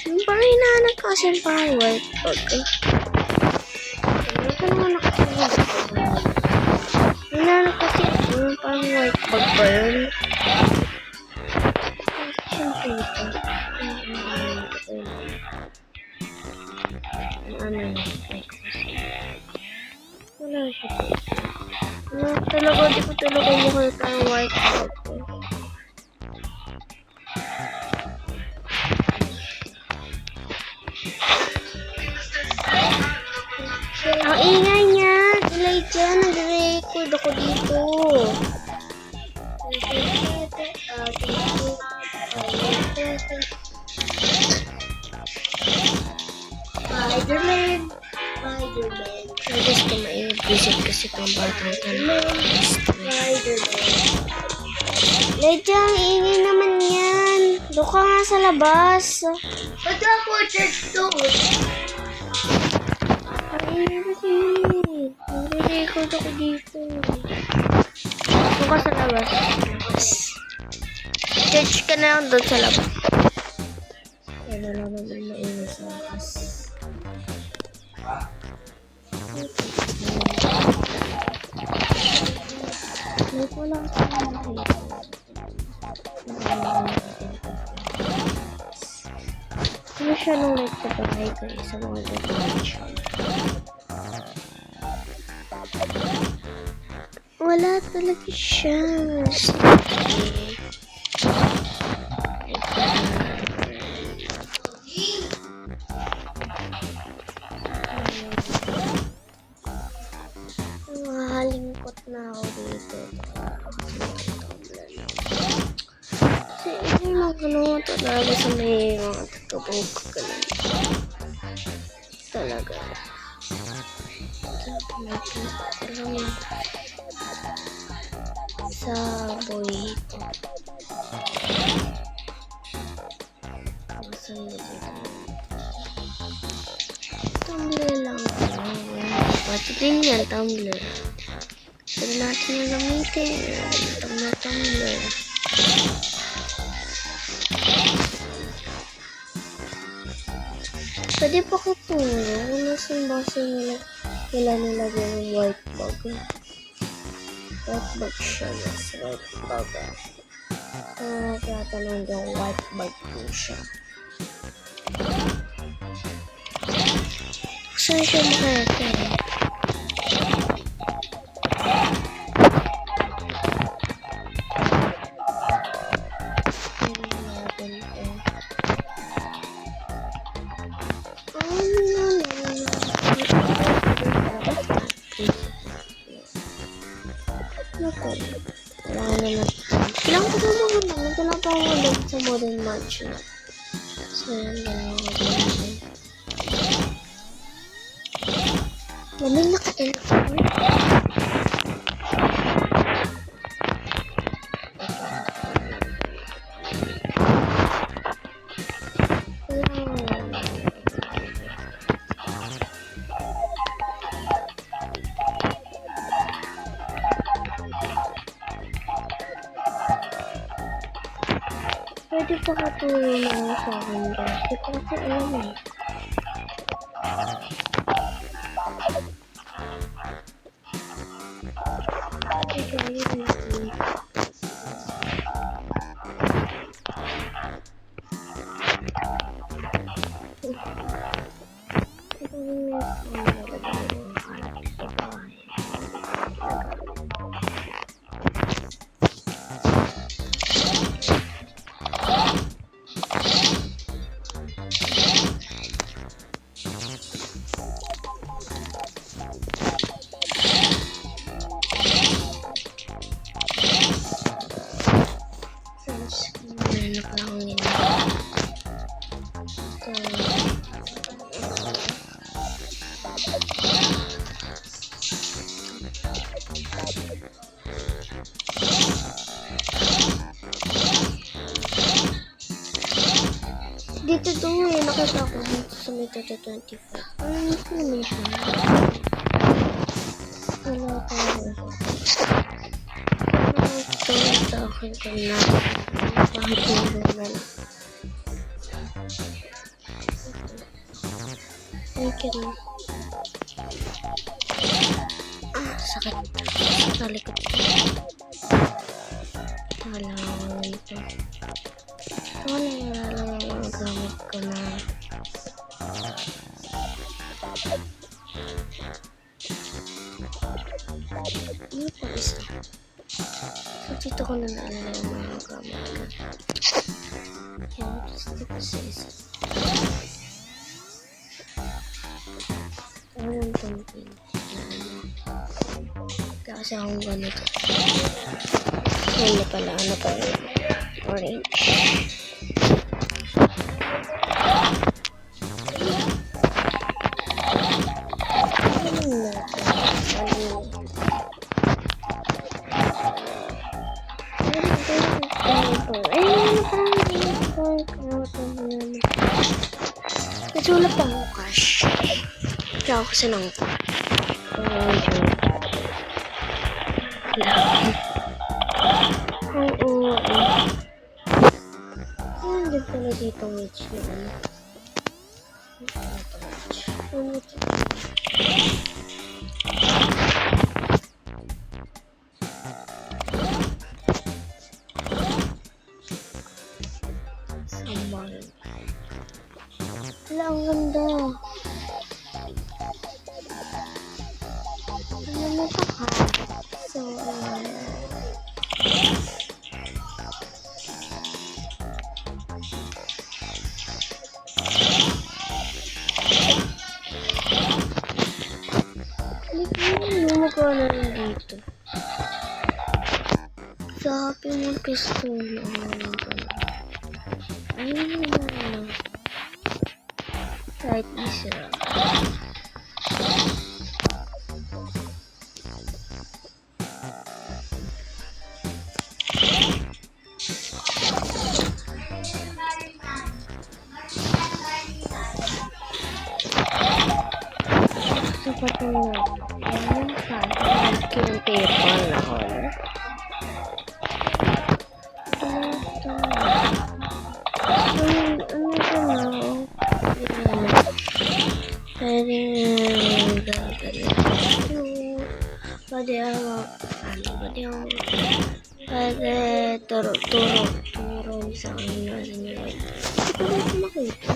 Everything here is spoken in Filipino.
Yung parang hinahanap kasi yung parang white bag. Ano ka naman nakasunod? Hinahanap kasi yung parang white bag pa yun. Wala siya. Talaga, di ko talaga makita yung white bag. Ang ingay niya! Elijah, nag-record ako dito. Spider-Man! Spider-Man! Gusto ma-visit kasi itong batang tanong. Spider-Man! Elijah, ang ingay naman yan! Doon ka nga sa labas! Ba't ako church doon? Ay, kasi nag-record ako dito. Doon ka sa labas. Church ka na lang doon sa labas. Wala naman yung maingay sa labas. Wala ka sa labas. Ano siya nung like sa bahay ko sa mga decoration? Wala talaga siya. Mahalingkot na ako dito. Kasi ito yung mga ano talaga sa may mga tagabog ka lang. Talaga. Sa boy ito. Kawasan mo dito. Tumbler lang ito. Pati din yan, tumbler. Pwede natin yung gamitin. Itong na tumbler. Pwede pa ko tulong kung nasan basa nila nilagyan ng white bag. White bag siya. Yes, white bag. Kaya tanong yung white bag po siya. Saan siya makayata? Kailangan ko naman lang. Wala pa ako ulit sa modern mansion. So, yan lang ako din. Lamig naka-aircon. Pwede pa katulong na sa akin guys. Hindi ko kasi alam eh. Dito doon eh, nakita ko dito sa may 25. Ano naman siya? Wala tayo. akin ko na. Bakit yung na lang? Thank you. Sakit. Sa likod ko. Wala ito. Wala lang gamit ko na. Ano pa isa? So, dito ko na naalala yung mga gamit ko. Yan, dito kasi isa. Ano yung pumping? Kaya kasi akong ganito. Yan na pala, ano pa yun? Orange. Wala pa ako cash. Kaya ako kasi nang oo. Hindi pala dito witch na ano. Ano ito? Sambal. Wala, ang ganda. Ano mo pa ka? So, hindi mo ka na rin dito. Sa happy mo pistol. Ayun na. Kahit isa. Sapat na lang. Ayun pa. Kilang PayPal na ako. Pwede turo sa akin na sinilay. Hindi ko rin makita.